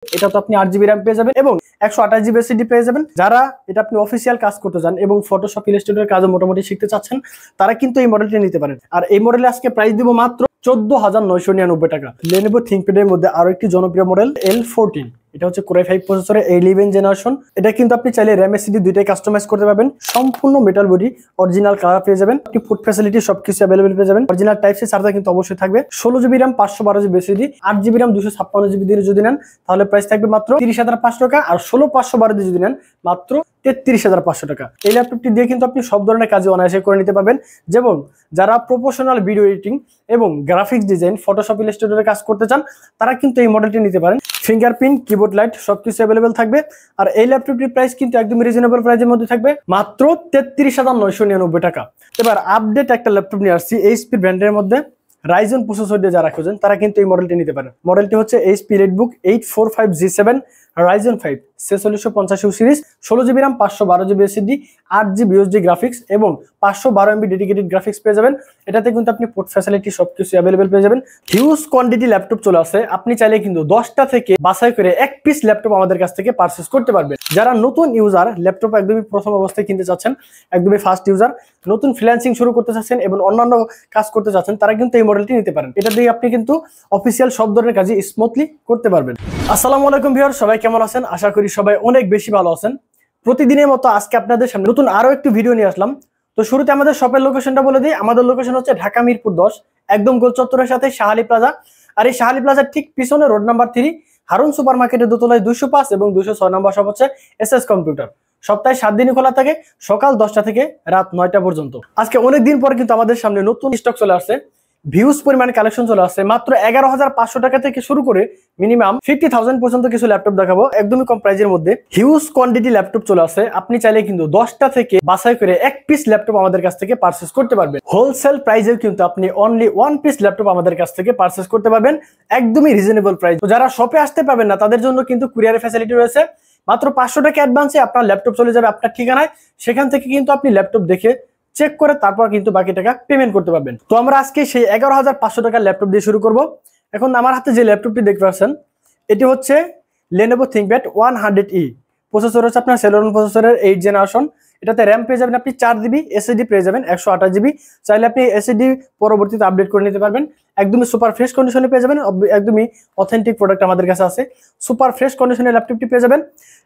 এটা তো আপনি 8 জিবি র্যাম পেয়ে যাবেন এবং 128 জিবি এসএসডি পেয়ে যাবেন। যারা এটা আপনি অফিসিয়াল কাজ করতে চান এবং ফটোশপ ইলাস্ট্রেটরের কাজও মোটামুটি শিখতে চাচ্ছেন তারা কিন্তু এই মডেলটি নিতে পারেন। আর এই মডেলে আজকে প্রাইস দিব মাত্র 14,999 টাকা। Lenovo ThinkPad এর মধ্যে আরো একটি জনপ্রিয় মডেল L14, এটা হচ্ছে Core i5 প্রসেসরের 11 জেনারেশন। এটা কিন্তু আপনি চাইলে RAM SSD দুইটাই কাস্টমাইজ করতে পারবেন। সম্পূর্ণ মেটাল বডি, অরিজিনাল কালার পেয়ে যাবেন, আপনি ফুড ফ্যাসিলিটি সবকিছু अवेलेबल পেয়ে যাবেন। অরিজিনাল টাইপ সি চার্জার কিন্তু অবশ্যই থাকবে। 16 GB RAM 512 GB SSD, 8 GB RAM 256 GB দিয়ে যদি নেন তাহলে প্রাইস থাকবে মাত্র 30,500 টাকা, আর 16/512 দিয়ে যদি নেন মাত্র 33,500 টাকা। এই ল্যাপটপটি দিয়ে কিন্তু আপনি সব ধরনের কাজ অনায়াসে করে নিতে পারবেন। যেমন যারা প্রফেশনাল ভিডিও এডিটিং এবং গ্রাফিক্স ডিজাইন, ফটোশপ ইলাস্ট্রেটরে কাজ করতে চান তারা কিন্তু এই মডেলটি নিতে পারেন। ফিঙ্গারপ্রিন্ট, কিবোর্ড লাইট সবকিছু অ্যাভেলেবেল থাকবে। আর এই ল্যাপটপটির প্রাইস কিন্তু একদম রিজনেবল প্রাইসের মধ্যে থাকবে, মাত্র 33,999 টাকা। এবার আপডেট একটা ল্যাপটপ নিয়ে আসছি এইচপি ব্র্যান্ডের মধ্যে। রাইজন প্রসেসর দিয়ে যারা খোঁজেন তারা কিন্তু এই মডেলটি নিতে পারেন। মডেলটি হচ্ছে HP Redbook 845G7 Ryzen 5 4650 series, 16 GB RAM 512 GB SSD, 8 GB USD graphics এবং 512 MB ডেডিকেটেড গ্রাফিক্স পেয়ে যাবেন। এটাতে কিন্তু আপনি পোর্ট ফ্যাসিলিটি সবকিছু অ্যাভেলেবেল পেয়ে যাবেন। হিউজ কোয়ান্টিটি ল্যাপটপ চলে আসে, আপনি চাইলে কিন্তু 10টা থেকে বাছাই করে এক পিস ল্যাপটপ আমাদের কাছ থেকে পারচেজ করতে পারবেন। যারা নতুন ইউজার, ল্যাপটপ একদমই প্রথম অবস্থায় কিনতে চাচ্ছেন, একদমই ফার্স্ট ইউজার, নতুন ফ্রিল্যান্সিং শুরু করতে চাচ্ছেন এবং অন্যান্য কাজ করতে চাচ্ছেন তারা কিন্তু এই মডেলটি নিতে পারেন। এটা দিয়ে আপনি কিন্তু অফিসিয়াল সব ধরনের কাজই স্মুথলি করতে পারবেন। আসসালামু আলাইকুম ভিউয়ার, সবাই কেমন আছেন? আশা করি সবাই অনেক বেশি ভালো আছেন। প্রতিদিনের মতো আজকে আপনাদের সামনে নতুন আরো একটি ভিডিও নিয়ে আসলাম। তো শুরুতে আমাদের শপের লোকেশনটা বলে দিই। আমাদের লোকেশন হচ্ছে ঢাকা মিরপুর 10, একদম গোল চত্বরের সাথে শাহালি প্লাজা। আর এই শাহালি প্লাজার ঠিক পিছনে রোড নাম্বার 3 হারুন সুপার মার্কেটের দোতলায় 205 এবং 206 নম্বর শপ হচ্ছে এসএস কম্পিউটার। সপ্তাহে 7 দিনই খোলা থাকে, সকাল 10টা থেকে রাত 9টা পর্যন্ত। আজকে অনেক দিন পর কিন্তু আমাদের সামনে নতুন স্টক চলে আসছে, ভিউজ পরিমাণে কালেকশন চলে আসছে। মাত্র 11,500 টাকা থেকে শুরু করে মিনিমাম 50,000 পর্যন্ত কিছু ল্যাপটপ দেখাবো একদমই কম প্রাইজের মধ্যে। হিউজ কোয়ান্টিটি ল্যাপটপ চলে আসছে, আপনি চাইলে কিন্তু 10টা থেকে বাছাই করে এক পিস ল্যাপটপ আমাদের কাছ থেকে পারচেজ করতে পারবেন। হোলসেল প্রাইজেও কিন্তু আপনি অনলি 1 পিস ল্যাপটপ আমাদের কাছ থেকে পারচেজ করতে পারবেন একদমই রিজনেবল প্রাইস। তো যারা শপে আসতে পারবেন না তাদের জন্য কিন্তু কুরিয়ারের ফ্যাসিলিটি রয়েছে। মাত্র 500 টাকা অ্যাডভান্সে আপনার ল্যাপটপ চলে যাবে আপনার ঠিকানায়। সেখান থেকে কিন্তু আপনি ল্যাপটপ দেখে চেক করে তারপর কিন্তু বাকি টাকা পেমেন্ট করতে পারবেন। তো আমরা আজকে সেই 11,500 টাকার ল্যাপটপ দিয়ে শুরু করব। এখন আমার হাতে যে ল্যাপটপটি দেখতে পাচ্ছেন এটি হচ্ছে Lenovo ThinkPad 100E। প্রসেসর হচ্ছে আপনার Celeron প্রসেসরের 8 জেনারেশন। এটাতে র্যাম পেয়ে যাবেন আপনি 4 জিবি, এসএসডি পেয়ে যাবেন 128 জিবি। চাইলে আপনি এসএসডি পরবর্তীতে আপডেট করে নিতে পারবেন। একদমই সুপার ফ্রেশ কন্ডিশনে পেয়ে যাবেন, একদমই অথেন্টিক প্রোডাক্ট আমাদের কাছে আছে। সুপার ফ্রেশ কন্ডিশনের ল্যাপটপটি পেয়ে যাবেন।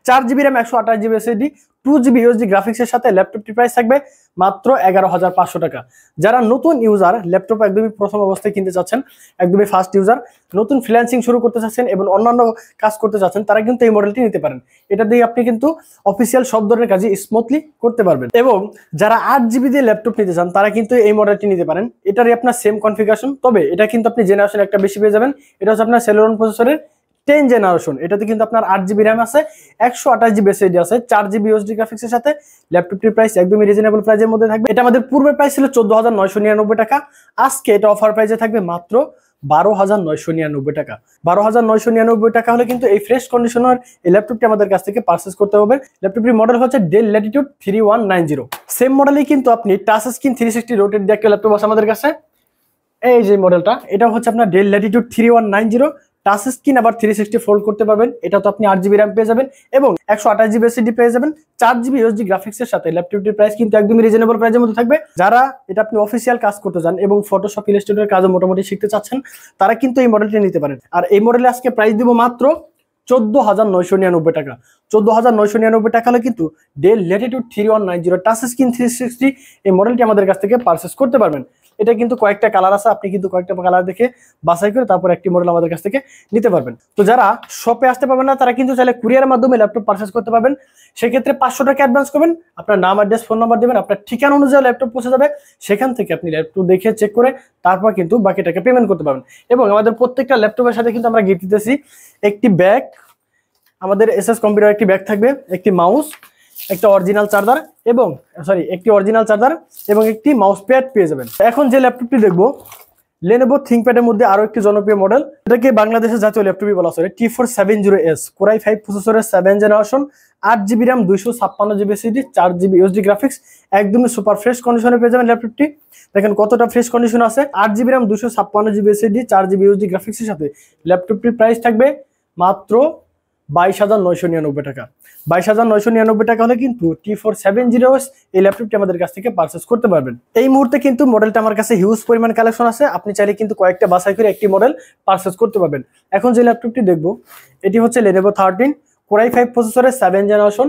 4 GB RAM 128 GB SSD, 2 GB USD গ্রাফিক্সের সাথে ল্যাপটপটির প্রাইস থাকবে মাত্র 11,500 টাকা। যারা নতুন ইউজার, ল্যাপটপ একদমই প্রথম অবস্থায় কিনতে চাচ্ছেন, একদমই ফার্স্ট ইউজার, নতুন ফ্রিল্যান্সিং শুরু করতে চাচ্ছেন এবং অন্যান্য কাজ করতে চাচ্ছেন তারা কিন্তু এই মডেলটি নিতে পারেন। এটা দিয়ে আপনি কিন্তু অফিসিয়াল সব ধরনের কাজই স্মুথলি করতে পারবেন। এবং যারা 8 জিবি দিয়ে ল্যাপটপ নিতে চান তারা কিন্তু এই মডেলটি নিতে পারেন। এটারই আপনার সেম কনফিগারেশন, তবে এটা কিন্তু আপনি জেনারেশন একটা বেশি পেয়ে যাবেন। এটা হচ্ছে আপনার Celeron প্রসেসরের 10 জেনারেশন। এটাতে কিন্তু আপনার 8 জিবি র্যাম আছে, 128 জিবি এসএসডি আছে, 4 জিবি ইউএসডি গ্রাফিক্সের সাথে ল্যাপটপটির প্রাইস একদমই রিজনেবল প্রাইসের মধ্যে থাকবে। এটা আমাদের পূর্বের প্রাইস ছিল 14,999 টাকা, আজকে এটা অফার প্রাইসে থাকবে মাত্র 12,999 টাকা। 12,999 টাকা হলে কিন্তু এই ফ্রেশ কন্ডিশনের এই ল্যাপটপটি আমাদের কাছ থেকে পারচেজ করতে হবে। ল্যাপটপটির মডেল হচ্ছে Dell Latitude 3190। সেম মডেলেই কিন্তু আপনি টাচ স্ক্রিন 360 রোটেট দিয়ে একটা ল্যাপটপ আছে আমাদের কাছে। এই যে মডেলটা, এটা হচ্ছে আপনার Dell Latitude 3190। টাচ স্ক্রিন আবার 360 ফোল্ড করতে পারবেন। এটা তো আপনি 8 জিবি র্যাম পেয়ে যাবেন এবং 128 জিবি এসএসডি পেয়ে যাবেন, 4 জিবি ইউএসডি গ্রাফিক্সের সাথে ল্যাপটপটির প্রাইস কিন্তু একদমই রিজনেবল প্রাইসের মধ্যে থাকবে। যারা এটা আপনি অফিসিয়াল কাজ করতে চান এবং ফটোশপ ইলাস্ট্রেটরের কাজও মোটামুটি শিখতে চাচ্ছেন তারা কিন্তু এই মডেলটি নিতে পারেন। আর এই মডেলে আজকে প্রাইস দিব মাত্র 14,999 টাকা। 14,999 টাকা হলে কিন্তু Dell Latitude 3190 টাচ স্ক্রিন 360 এই মডেলটি আমাদের কাছ থেকে পারচেজ করতে পারবেন। এটা কিন্তু কয়েকটা কালার আছে, আপনি কিন্তু কয়েকটা কালার দেখে বাছাই করে তারপর একটি মডেল আমাদের কাছ থেকে নিতে পারবেন। তো যারা শপে আসতে পারবেন না তারা কিন্তু চাইলে কুরিয়ারের মাধ্যমে ল্যাপটপ পারচেজ করতে পারবেন। সেক্ষেত্রে 500 টাকা অ্যাডভান্স করবেন, আপনার নাম, অ্যাড্রেস, ফোন নাম্বার দেবেন, আপনার ঠিকানা অনুযায়ী ল্যাপটপ পৌঁছে যাবে। সেখান থেকে আপনি ল্যাপটপ দেখে চেক করে তারপর কিন্তু বাকি টাকা পেমেন্ট করতে পারবেন। এবং আমাদের প্রত্যেকটা ল্যাপটপের সাথে কিন্তু আমরা গিফট দিতেছি একটি ব্যাগ, আমাদের এসএস কম্পিউটার একটি ব্যাগ থাকবে, একটি মাউস, একটা অরিজিনাল চার্জার এবং একটি মাউস প্যাড পেয়ে যাবেন। এখন যে ল্যাপটপটি দেখবো Lenovo ThinkPad এর মধ্যে আরো একটি জনপ্রিয় মডেল, এটাকে বাংলাদেশের জাতীয় ল্যাপটপই বলা হয়। T470S Core i5 প্রসেসরের 7 generation, 8 GB RAM 256 GB SSD, 4 GB USD graphics, একদমই সুপার ফ্রেশ কন্ডিশনে পেয়ে যাবেন ল্যাপটপটি। দেখেন কতটা ফ্রেশ কন্ডিশন আছে। 8 GB RAM 256 GB SSD, 4 GB USD গ্রাফিক্সের সাথে ল্যাপটপটির প্রাইস থাকবে মাত্র 22,999 টাকা। 22,999 টাকা হলে কিন্তু T470S এই ল্যাপটপটি আমাদের কাছ থেকে পারচেস করতে পারবেন। এই মুহূর্তে কিন্তু মডেলটা আমার কাছে হিউজ পরিমাণ কালেকশন আছে, আপনি চাইলে কিন্তু কয়েকটা বাছাই করে একটি মডেল পারচেস করতে পারবেন। এখন যে ল্যাপটপটি দেখবো এটি হচ্ছে Lenovo 13 Core i5 প্রসেসরের 7 generation,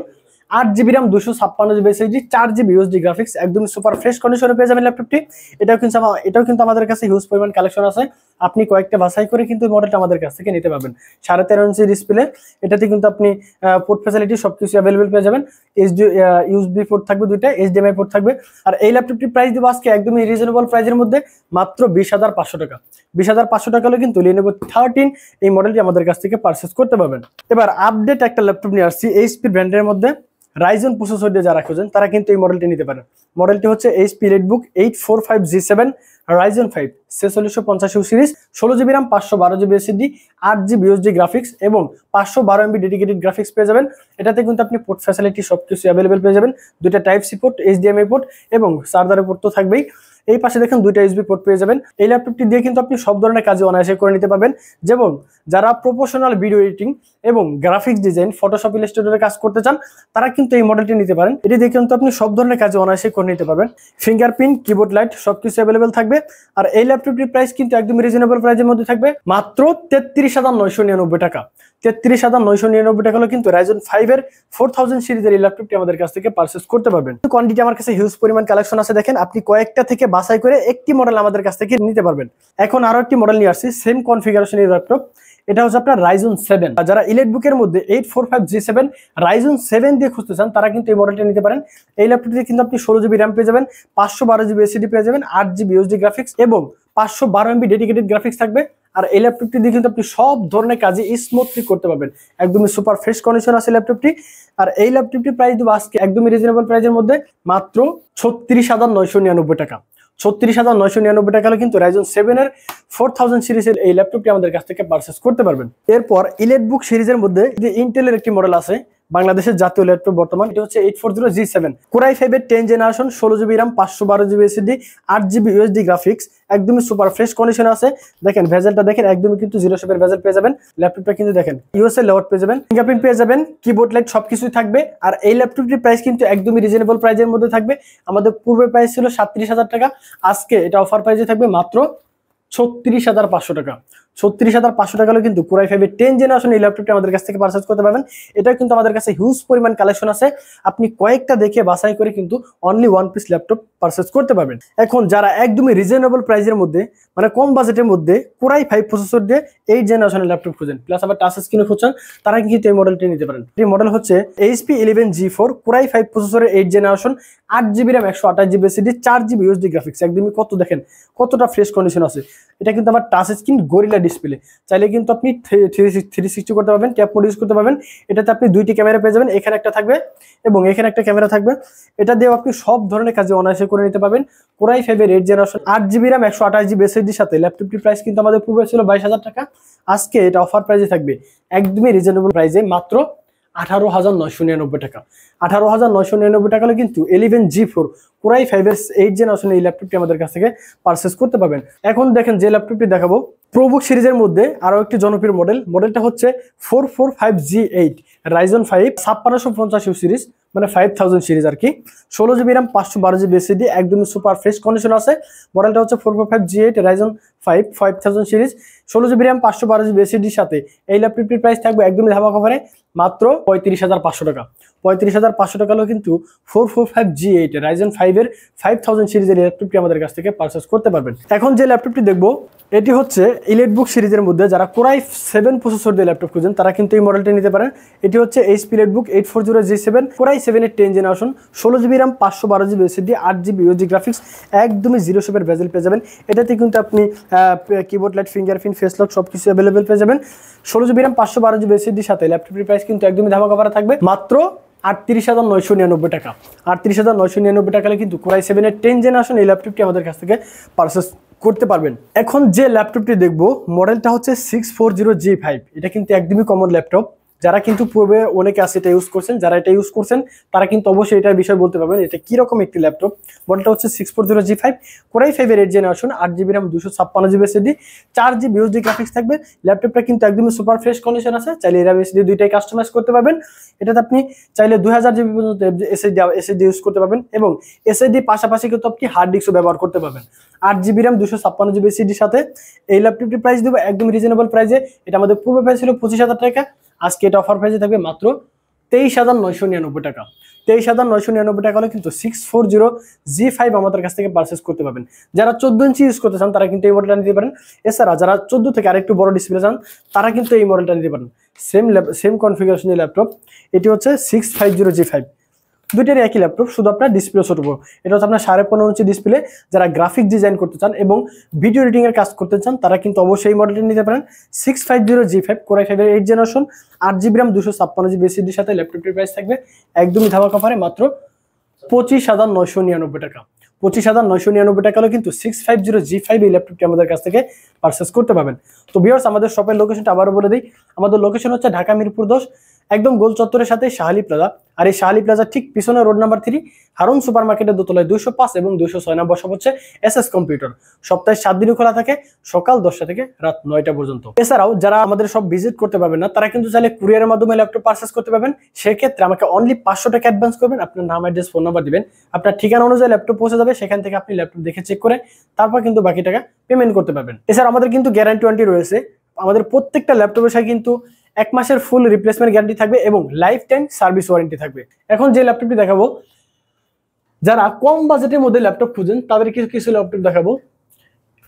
8GB RAM 256GB SSD 4GB USD graphics, একদম সুপার ফ্রেশ কন্ডিশনে পেয়ে যাবেন ল্যাপটপটি। এটাও কিন্তু আমাদের কাছে হিউজ পরিমাণ কালেকশন আছে, আপনি কয়েকটা বাছাই করে কিন্তু মডেলটা আমাদের কাছ থেকে নিতে পারবেন। 13.5 ইঞ্চি ডিসপ্লে, এটাতে কিন্তু আপনি পোর্ট ফ্যাসিলিটি সবকিছু অ্যাভেলেবেল পেয়ে যাবেন। ইউএসবি পোর্ট থাকবে দুইটা, HDMI পোর্ট থাকবে। আর এই ল্যাপটপটির প্রাইস দেবো আজকে একদমই রিজনেবল প্রাইসের মধ্যে, মাত্র 20,500 টাকা। 20,500 টাকা হলে কিন্তু Lenovo 13 এই মডেলটি আমাদের কাছ থেকে পারচেস করতে পারবেন। এবার আপডেট একটা ল্যাপটপ নিয়ে আসছি HP ব্র্যান্ডের মধ্যে, রাইজন প্রসেসর দিয়ে যারা খোঁজেন তারা কিন্তু এই মডেলটি নিতে পারেন। মডেলটি হচ্ছে HP EliteBook 845G7 Ryzen 5 4650 series, 16GB RAM 512GB SSD 8GB USD graphics এবং 512MB ডেডিকেটেড গ্রাফিক্স পেয়ে যাবেন। এটাতে কিন্তু আপনি পোর্ট ফ্যাসিলিটি সবকিছু অ্যাভেলেবেল পেয়ে যাবেন, দুইটা Type-C পোর্ট, HDMI পোর্ট এবং চার্জারের পোর্ট তো থাকবেই। এই পাশে দেখেন দুইটা USB পোর্ট পেয়ে যাবেন। এই ল্যাপটপটি দিয়ে কিন্তু আপনি সব ধরনের কাজে অনায়াসে করে নিতে পারবেন, যেমন যারা প্রফেশনাল ভিডিও এডিটিং এবং গ্রাফিক্স ডিজাইন ফটোশপ ইলাস্ট্রেটরে কাজ করতে চান তারা কিন্তু এই মডেলটি নিতে পারেন। এটি দিয়ে কিন্তু আপনি সব ধরনের কাজে অনায়াসে করে নিতে পারবেন। ফিঙ্গারপ্রিন্ট, কিবোর্ড লাইট সবকিছু অ্যাভেলেবেল থাকবে। আর এই ল্যাপটপটির প্রাইস কিন্তু একদম রিজনেবল প্রাইসের মধ্যে থাকবে, মাত্র 33,999 টাকা। 33,999 টাকা হলো কিন্তু Ryzen 5 এর 4000 সিরিজের এই ল্যাপটপটি আমাদের কাছ থেকে পারচেস করতে পারবেন। কোয়ান্টিটি আমার কাছে হিউজ পরিমাণ কালেকশন আছে, দেখেন আপনি কয়েকটা থেকে বাছাই করে একটি মডেল আমাদের কাছ থেকে নিতে পারবেন। এখন আরো একটি মডেল নিয়ে আসছি সেম কনফিগারেশনের ল্যাপটপ, এটা হচ্ছে আপনার Ryzen 7। যারা EliteBook এর মধ্যে 845G7 Ryzen 7 দিয়ে খুঁজতে চান তারা কিন্তু এই মডেলটা নিতে পারেন। এই ল্যাপটপটিতে কিন্তু আপনি 16GB RAM পেয়ে যাবেন, 512GB SSD পেয়ে যাবেন, 8GB USD গ্রাফিক্স এবং 512MB ডেডিকেটেড গ্রাফিক্স থাকবে। আর এই ল্যাপটপটি দিয়ে কিন্তু আপনি সব ধরনের কাজে স্মুথলি করতে পারবেন, একদমই সুপার ফ্রেশ কন্ডিশন আছে ল্যাপটপটি। আর এই ল্যাপটপটির প্রাইস দেবো আজকে একদমই রিজনেবল প্রাইসের মধ্যে, মাত্র 36,999 টাকা। 36,999 টাকা হলে কিন্তু Ryzen 7 এর 4000 সিরিজের এই ল্যাপটপটি আমাদের কাছ থেকে পারচেস করতে পারবেন। এরপর EliteBook সিরিজের মধ্যে যে ইন্টেলের একটি মডেল আছে, বাংলাদেশের জাতীয় ল্যাপটপ বর্তমান, এটা হচ্ছে 840G7 Core i5 এর 10 generation, 16GB RAM 512GB SSD 8GB USD graphics, একদমই সুপার ফ্রেশ কন্ডিশন আছে। দেখেন ভেজেলটা দেখেন, একদমই কিন্তু জিরো শেপের ভেজেল পেয়ে যাবেন। ল্যাপটপটা কিন্তু দেখেন ইউএসএ লেআউট পেয়ে যাবেন, ফিঙ্গারপ্রিন্ট পেয়ে যাবেন, কিবোর্ড লাইট সবকিছুই থাকবে। আর এই ল্যাপটপটির প্রাইস কিন্তু একদমই রিজনেবল প্রাইসের মধ্যে থাকবে। আমাদের পূর্বের প্রাইস ছিল 37,000 টাকা, আজকে এটা অফার প্রাইসে থাকবে মাত্র 36,500 টাকা। 36,500 টাকা হলে কিন্তু Core i5 এর 10 জেনারেশন এই ল্যাপটপটি আমাদের কাছ থেকে পারচেজ করতে পারবেন। এটা কিন্তু আমাদের কাছে হিউজ পরিমাণ কালেকশন আছে, আপনি কয়েকটা দেখে বাছাই করে কিন্তু only one piece laptop purchase করতে পারবেন। এখন যারা একদমই রিজনেবল প্রাইসের মধ্যে মানে কম বাজেটের মধ্যে Core i5 প্রসেসর দিয়ে 8 জেনারেশনের ল্যাপটপ খুঁজেন, প্লাস আবার টাচ স্ক্রিনে খুঁজছেন, তারা কিন্তু এই মডেলটি নিতে পারেন। এই মডেল হচ্ছে HP 11G4 Core i5 প্রসেসরের 8 generation, 8GB RAM 128GB SSD 4GB USD graphics, একদমই কত দেখেন কতটা ফ্রেশ কন্ডিশন আছে। এটা কিন্তু আমার টাচ স্ক্রিন গরিলা ডিসপ্লে, চাইলে কিন্তু আপনি 360 করতে পারবেন, ট্যাপ মোড ইউজ করতে পারবেন। এটাতে আপনি দুইটি ক্যামেরা পেয়ে যাবেন, এখানে একটা থাকবে এবং এখানে একটা ক্যামেরা থাকবে। এটা দিয়েও আপনি সব ধরনের কাজে অনায়াসে করে নিতে পারবেন। Core i5 এর 8 generation 8GB RAM 128GB SSD সাথে ল্যাপটপটির প্রাইস কিন্তু আমাদের পূর্বে ছিল 22,000 টাকা, আজকে এটা অফার প্রাইসে থাকবে একদমই রিজনেবল প্রাইসে মাত্র 18,999 টাকা। 18,999 টাকা হলে কিন্তু 11G4 Core i5 এর 8 জেনারেশন এই ল্যাপটপটি আমাদের কাছ থেকে পারচেজ করতে পারবেন। এখন দেখেন যে ল্যাপটপটি দেখাবো ProBook সিরিজের মধ্যে আরো একটি জনপ্রিয় মডেল, মডেলটা হচ্ছে 445G8 Ryzen 5 5650 সিরিজ, মানে 5000 সিরিজ আর কি, 16GB RAM 512GB SSD, একদমই সুপার ফ্রেশ কন্ডিশন আছে। মডেলটা হচ্ছে 445G8 Ryzen 5 5000 series, 16GB RAM 512GB SSD সাথে এই ল্যাপটপটির প্রাইস থাকবে একদমই ধামাকা অফারে মাত্র 35,500 টাকা। 35,500 টাকা হলেও কিন্তু 445G8 Ryzen 5 এর 5000 সিরিজের ল্যাপটপটি আমাদের কাছ থেকে পারচেজ করতে পারবেন। এখন যে ল্যাপটপটি দেখবো এটি হচ্ছে EliteBook সিরিজের মধ্যে যারা Core i7 প্রসেসর দিয়ে ল্যাপটপ খুঁজেন তারা কিন্তু এই মডেলটি নিতে পারেন। এটি হচ্ছে HP EliteBook 840G7 Core i7 এর 10 generation, 16GB RAM 512GB SSD 8GB USD graphics, একদমই জিরো শেপের ভেজেল পেয়ে যাবেন। এটাতে কিন্তু আপনি keyboard light, fingerprint, face lock সবকিছু অ্যাভেলেবেল পেয়ে যাবেন। 16GB RAM 512GB SSD সাথে ল্যাপটপটির প্রাইস কিন্তু একদমই ধামাকা অফারে থাকবে মাত্র 38,999 টাকা। 38,999 টাকা হলে কিন্তু Core i7 এর 10 জেনারেশন এই ল্যাপটপটি আমাদের কাছ থেকে পারচেজ করতে পারবেন। এখন যে ল্যাপটপটি দেখবো মডেলটা হচ্ছে 640G5, এটা কিন্তু একদমই কমন ল্যাপটপ, যারা কিন্তু পূর্বে অনেকে আছে এটা ইউজ করছেন, যারা এটা ইউজ করছেন তারা কিন্তু অবশ্যই এটার বিষয়ে বলতে পারবেন এটা কিরকম একটি ল্যাপটপ। মডেলটা হচ্ছে 640G5 Core i5 এর 8 generation, 8GB RAM, 256GB SSD, 4GB USD graphics থাকবে। ল্যাপটপটা কিন্তু একদমই সুপার ফ্রেশ কন্ডিশন আছে, চাইলে RAM SSD দুইটাই কাস্টমাইজ করতে পারবেন। এটাতে আপনি চাইলে 2000GB পর্যন্ত SSD ইউজ করতে পারবেন এবং SSD পাশাপাশি কিন্তু আপনি হার্ড ডিস্কও ব্যবহার করতে পারবেন। 8GB RAM, 256GB SSD সাথে এই ল্যাপটপটির প্রাইস দেবো একদম রিজনেবল প্রাইসে। এটা আমাদের পূর্বে প্রাইস ছিল 25,000 টাকা, আজকে এটা অফার প্রাইসে থাকবে মাত্র 23,999 টাকা। 23,999 টাকা হলে কিন্তু 640G5 আমাদের কাছ থেকে পারচেস করতে পারবেন। যারা 14 ইঞ্চি ইউজ করতে চান তারা কিন্তু এই মডেলটা নিতে পারেন। এছাড়া যারা 14 থেকে আরেকটু বড় ডিসপ্লে চান তারা কিন্তু এই মডেলটা নিতে পারেন। সেম কনফিগারেশনের ল্যাপটপ, এটি হচ্ছে 650G5, দুইটারই একই ল্যাপটপ, শুধু আপনার ডিসপ্লে ছোট বড়। এটা হচ্ছে আপনার 15.5 ইঞ্চি ডিসপ্লে। যারা গ্রাফিক ডিজাইন করতে চান এবং ভিডিও এডিটিং এর কাজ করতে চান তারা কিন্তু অবশ্যই এই মডেলটি নিতে পারেন। 650G5 Core i5 এর 8 generation, 8GB RAM, 256GB SSD সাথে ল্যাপটপটির প্রাইস থাকবে একদমই ধামাকা অফারে মাত্র 25,999 টাকা। 25,999 টাকা হলে কিন্তু 650G5 এই ল্যাপটপটি আমাদের কাছ থেকে পারচেস করতে পারবেন। তো ভিউয়ার্স, আমাদের শপের লোকেশনটা আবারও বলে দিই। আমাদের লোকেশন হচ্ছে ঢাকা মিরপুর 10, একদম গোল চত্বরের সাথে শাহালি প্লাজা। আর এই শাহালি প্লাজা ঠিক পিছনে রোড নাম্বার 3 হারুন সুপার মার্কেটের দোতলায় 205 এবং 206 নম্বর শপ হচ্ছে SS কম্পিউটার। সপ্তাহে 7 দিনই খোলা থাকে, সকাল 10টা থেকে রাত 9টা পর্যন্ত। এছাড়াও যারা আমাদের সব ভিজিট করতে পারবেন না তারা কিন্তু চাইলে কুরিয়ারের মাধ্যমে ল্যাপটপ পারচেস করতে পারবেন। সেক্ষেত্রে আমাকে অনলি 500 টাকা অ্যাডভান্স করবেন, আপনার নাম, অ্যাড্রেস, ফোন নাম্বার দিবেন, আপনার ঠিকানা অনুযায়ী ল্যাপটপ পৌঁছে যাবে। সেখান থেকে আপনি ল্যাপটপ দেখে চেক করে তারপর কিন্তু বাকি টাকা পেমেন্ট করতে পারবেন। এছাড়া আমাদের কিন্তু গ্যারান্টি ওয়ারেন্টি রয়েছে। আমাদের প্রত্যেকটা ল্যাপটপের সাথে কিন্তু 1 মাসের ফুল রিপ্লেসমেন্ট গ্যারান্টি থাকবে এবং লাইফ টাইম সার্ভিস ওয়ারেন্টি থাকবে। এখন যে ল্যাপটপটি দেখাবো, যারা কম বাজেটের মধ্যে ল্যাপটপ খুঁজেন তাদের কিছু ল্যাপটপ দেখাবো।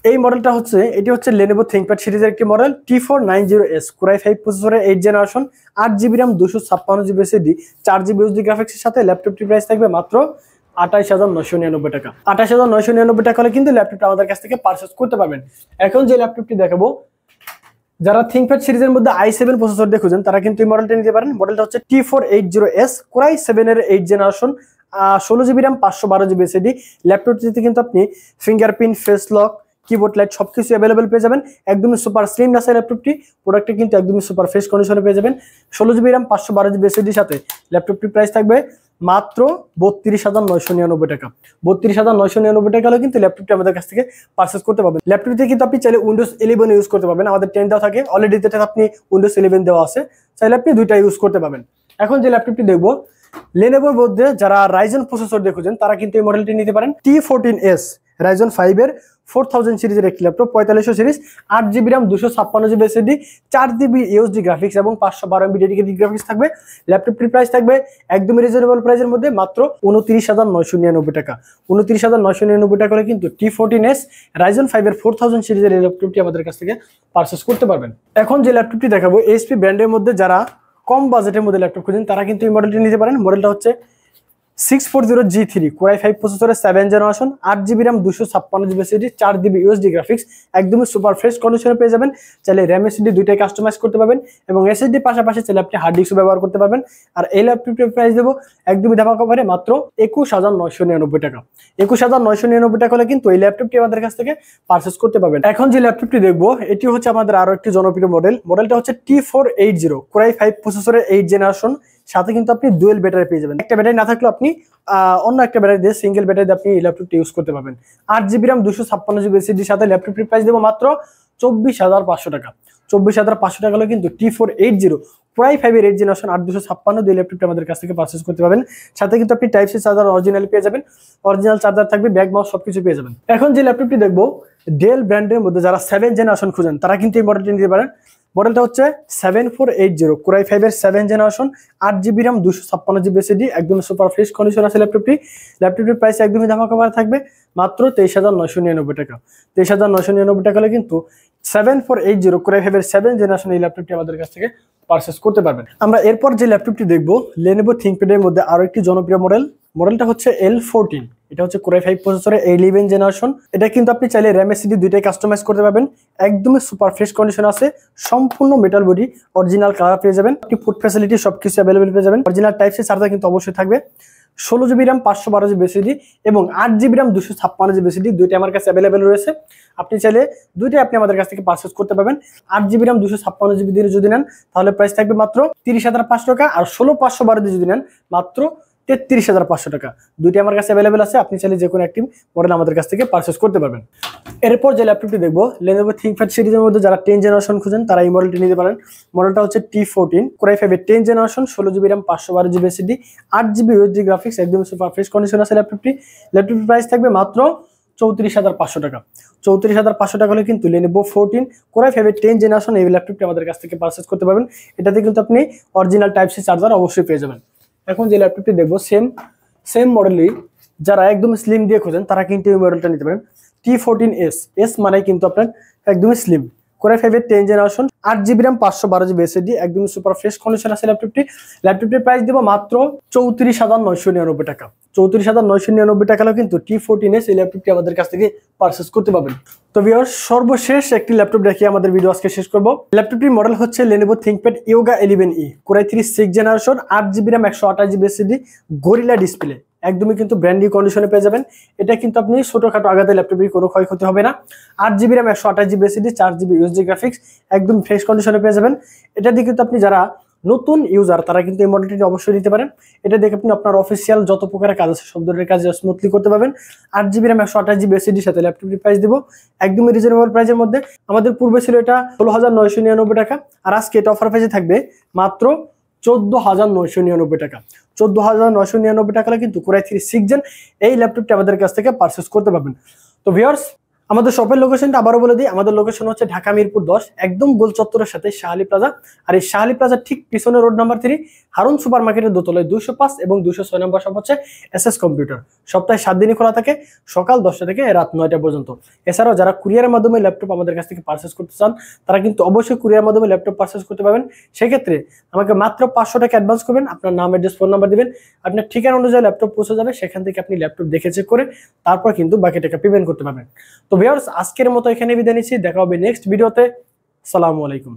এই মডেলটা হচ্ছে, এটি হচ্ছে Lenovo ThinkPad সিরিজের একটি মডেল, T490S Core i5 প্রসেসরের 8 generation, 8GB RAM, 256GB SSD, 4GB USD গ্রাফিক্সের সাথে ল্যাপটপটির প্রাইস থাকবে মাত্র 28,999 টাকা। 28,999 টাকা হলে কিন্তু ল্যাপটপটা আমাদের কাছ থেকে পারচেস করতে পারবেন। এখন যে ল্যাপটপটি দেখাবো, যারা ThinkPad সিরিজের মধ্যে i7 প্রসেসর দিয়ে খুঁজেন তারা কিন্তু এই মডেলটা নিতে পারেন। মডেলটা হচ্ছে T480S Core i7 এর 8 generation, 16GB RAM, 512GB SSD। ল্যাপটপটিতে কিন্তু আপনি fingerprint, face lock, keyboard light সবকিছু অ্যাভেলেবেল পেয়ে যাবেন। একদমই সুপার স্লিম আছে ল্যাপটপটি, প্রোডাক্টটা কিন্তু একদমই সুপার ফ্রেশ কন্ডিশনে পেয়ে যাবেন। 16GB RAM, 512GB SSD সাথে ল্যাপটপটির প্রাইস থাকবে মাত্র 32,999 টাকা। 32,999 টাকা হলে কিন্তু ল্যাপটপটি আমাদের কাছ থেকে পারচেস করতে পারবেন। ল্যাপটপটিতে কিন্তু আপনি চাইলে Windows 11 ইউজ করতে পারবেন, আমাদের 10 দেওয়া থাকে অলরেডি, যেটা আপনি Windows 11 দেওয়া আছে, চাইলে আপনি দুইটা ইউজ করতে পারবেন। এখন যে ল্যাপটপটি দেখবো, Lenovoর মধ্যে যারা Ryzen প্রসেসর দিয়ে খুঁজেন তারা কিন্তু এই মডেলটি নিতে পারেন। T14S Ryzen 5 এর 4000 সিরিজের একটি laptop, 4500 series, 8GB RAM, 256GB SSD, 4GB USD graphics এবং 512MB ডেডিকেটেড গ্রাফিক্স থাকবে। ল্যাপটপটির প্রাইস থাকবে একদমই রিজনেবল প্রাইসের মধ্যে মাত্র 29,999 টাকা। 29,999 টাকা হলে কিন্তু T14S Ryzen 5 এর 4000 সিরিজের এই ল্যাপটপটি আমাদের কাছ থেকে পারচেস করতে পারবেন। এখন যে ল্যাপটপটি দেখাবো, HP ব্র্যান্ডের মধ্যে যারা কম বাজেটের মধ্যে ল্যাপটপ খুঁজেন তারা কিন্তু এই মডেলটি নিতে পারেন। মডেলটা হচ্ছে 640G3 Core i5 প্রসেসরের 7 generation, 8GB RAM, 256GB SSD, 4GB USD graphics, একদমই সুপার ফ্রেশ কন্ডিশনে পেয়ে যাবেন। চাইলে RAM SSD দুইটাই কাস্টমাইজ করতে পারবেন এবং SSD পাশাপাশি চাইলে আপনি হার্ড ডিস্কও ব্যবহার করতে পারবেন। আর এই ল্যাপটপটির প্রাইস দেবো একদমই ধামাকা অফারে মাত্র 21,999 টাকা। 21,999 টাকা হলে কিন্তু এই ল্যাপটপটি আমাদের কাছ থেকে পারচেস করতে পারবেন। এখন যে ল্যাপটপটি দেখবো, এটি হচ্ছে আমাদের আরো একটি জনপ্রিয় মডেল। মডেলটা হচ্ছে T480 Core i5 প্রসেসরের 8 জেনারেশন, সাথে কিন্তু আপনি ডুয়েল ব্যাটারি পেয়ে যাবেন। একটা ব্যাটারি না থাকলেও আপনি অন্য একটা ব্যাটারি দিয়ে, সিঙ্গেল ব্যাটারি দিয়ে আপনি এই ল্যাপটপটি ইউজ করতে পারবেন। 8GB RAM, 256GB SSD সাথে ল্যাপটপটির প্রাইস দেবো মাত্র 24,500 টাকা। 24,500 টাকা হলে কিন্তু T480 Core i5 এর 8 জেনারেশন, 8256 দিয়ে ল্যাপটপটি আমাদের কাছ থেকে পারচেস করতে পারবেন। সাথে কিন্তু আপনি টাইপ সি চার্জার অরিজিনাল পেয়ে যাবেন, অরিজিনাল চার্জার থাকবে, ব্যাগ মাউস সবকিছু পেয়ে যাবেন। এখন যে ল্যাপটপটি দেখবো, ডেল ব্র্যান্ডের মধ্যে যারা 7 জেনারেশন খুঁজেন তারা কিন্তু এই মডেলটি নিতে পারেন। মডেলটা হচ্ছে 7480 Core i5 এর 7 generation, 8GB RAM, 256GB SSD, একদম সুপার ফ্রেশ কন্ডিশন আছে ল্যাপটপটি। ল্যাপটপটির প্রাইস একদমই ধামাকা অফারে থাকবে মাত্র 23,999 টাকা। 23,999 টাকা হলে কিন্তু 7480 Core i5 এর 7 জেনারেশন এই ল্যাপটপটি আমাদের কাছ থেকে পারচেস করতে পারবেন। আমরা এরপর যে ল্যাপটপটি দেখবো, Lenovo ThinkPad এর মধ্যে আরো একটি জনপ্রিয় মডেল। মডেলটা হচ্ছে L14, এটা হচ্ছে Core i5 প্রসেসরের 11 জেনারেশন। এটা কিন্তু আপনি চাইলে RAM SSD দুইটাই কাস্টমাইজ করতে পারবেন। একদমই সুপার ফ্রেশ কন্ডিশন আছে, সম্পূর্ণ মেটাল বডি, অরিজিনাল কালার পেয়ে যাবেন, আপনি ফুড ফ্যাসিলিটি সবকিছু অ্যাভেলেবল পেয়ে যাবেন। অরিজিনাল টাইপ সি চার্জার কিন্তু অবশ্যই থাকবে। 16 GB RAM 512 GB SSD এবং 8 GB RAM 256 GB SSD দুইটা আমার কাছে অ্যাভেলেবেল রয়েছে। আপনি চাইলে দুইটাই আপনি আমাদের কাছ থেকে পারচেজ করতে পারবেন। 8 GB RAM 256 GB দিয়ে যদি নেন তাহলে প্রাইস থাকবে মাত্র 30,500 টাকা, আর 16/512 দিয়ে যদি নেন মাত্র 33,500 টাকা। দুইটা আমার কাছে অ্যাভেলেবেল আছে, আপনি চাইলে যে কোনো একটি মডেল আমাদের কাছ থেকে পারচেজ করতে পারবেন। এরপর যে ল্যাপটপটি দেখবো Lenovo ThinkPad সিরিজের মধ্যে যারা 10 জেনারেশন খুঁজেন তারা এই মডেলটি নিতে পারেন। মডেলটা হচ্ছে T14 Core i5 এর 10 generation, 16 GB RAM 512 GB SSD, 8 GB USD graphics, একদম সুপার ফ্রেশ কন্ডিশন আছে ল্যাপটপটি। ল্যাপটপটির প্রাইস থাকবে মাত্র 34,500 টাকা। 34,500 টাকা হলে কিন্তু Lenovo 14 Core i5 এর 10 জেনারেশন এই ল্যাপটপটি আমাদের কাছ থেকে পারচেজ করতে পারবেন। এটাতে কিন্তু আপনি অরিজিনাল টাইপ সি চার্জার অবশ্যই পেয়ে যাবেন। এখন যে ল্যাপটপটি দেখবো সেম মডেলই যারা একদম স্লিম দিয়ে খোঁজেন তারা কিন্তু এই মডেলটা নিতে পারেন। T14S মানে কিন্তু আপনার একদমই স্লিম, Core i5 এর 10 generation, 8 GB RAM 512 GB SSD, একদম সুপার ফ্রেশ কন্ডিশন আছে ল্যাপটপটি। ল্যাপটপটির প্রাইস দেব মাত্র 34,999 টাকা। 34,999 টাকা হলেও কিন্তু T14S এই ল্যাপটপটি আমাদের কাছ থেকে পারচেজ করতে পারবেন। তো ভিউয়ার্স, সর্বশেষ একটি ল্যাপটপ দেখিয়ে আমাদের ভিডিও আজকে শেষ করব। ল্যাপটপটির মডেল হচ্ছে Lenovo ThinkPad Yoga 11e, Core i3 6 generation, 8 GB RAM 128 GB SSD, gorilla display, একদমই কিন্তু ব্র্যান্ড নিউ কন্ডিশনে পেয়ে যাবেন। এটা কিন্তু আপনি ছোটখাটো আঘাতে ল্যাপটপের কোনো ক্ষয়ক্ষতি হবে না। 8 GB RAM 128 GB SSD, 4 GB USD graphics, একদম ফ্রেশ কন্ডিশনে পেয়ে যাবেন। এটা দিয়ে কিন্তু আপনি যারা নতুন ইউজার তারা কিন্তু এই মডেলটি অবশ্যই নিতে পারেন। এটা দেখে আপনি আপনার অফিসিয়াল যত প্রকারের কাজ আছে সব ধরনের কাজ স্মুথলি করতে পারবেন। 8 GB RAM 128 GB SSD সাথে ল্যাপটপটির প্রাইস দিব একদমই রিজনেবল প্রাইসের মধ্যে। আমাদের পূর্বে ছিল এটা 16,999 টাকা, আর আজকে এটা অফার প্রাইসে থাকবে মাত্র 14,999 টাকা। 14,999 টাকা হলে কিন্তু Core i3 6 জেন এই ল্যাপটপটি আমাদের কাছ থেকে পারচেজ করতে পারবেন। তো ভিউয়ার্স, আমাদের শপের লোকেশনটা আবারও বলে দিই। আমাদের লোকেশন হচ্ছে ঢাকা মিরপুর 10, একদম গোল চত্বরের সাথে শাহালি প্লাজা। আর এই শাহালি প্লাজার ঠিক পিছনে রোড নাম্বার 3 হারুন সুপার মার্কেটের দোতলায় 205 এবং 206 নম্বর শপ হচ্ছে SS কম্পিউটার। সপ্তাহে 7 দিনই খোলা থাকে, সকাল 10টা থেকে রাত 9টা পর্যন্ত। এছাড়াও যারা কুরিয়ারের মাধ্যমে ল্যাপটপ আমাদের কাছ থেকে পারচেজ করতে চান তারা কিন্তু অবশ্যই কুরিয়ারের মাধ্যমে ল্যাপটপ পারচেজ করতে পারবেন। সেক্ষেত্রে আমাকে মাত্র 500 টাকা অ্যাডভান্স করবেন, আপনার নাম, অ্যাড্রেস, ফোন নাম্বার দিবেন, আপনার ঠিকানা অনুযায়ী ল্যাপটপ পৌঁছে যাবে। সেখান থেকে আপনি ল্যাপটপ দেখে চেক করে তারপর কিন্তু বাকি টাকা পেমেন্ট করতে পারবেন। তো ভিউয়ার্স, আজকের মতো এখানে বিদায় নিচ্ছি, দেখা হবে নেক্সট ভিডিওতে। আসসালামু আলাইকুম।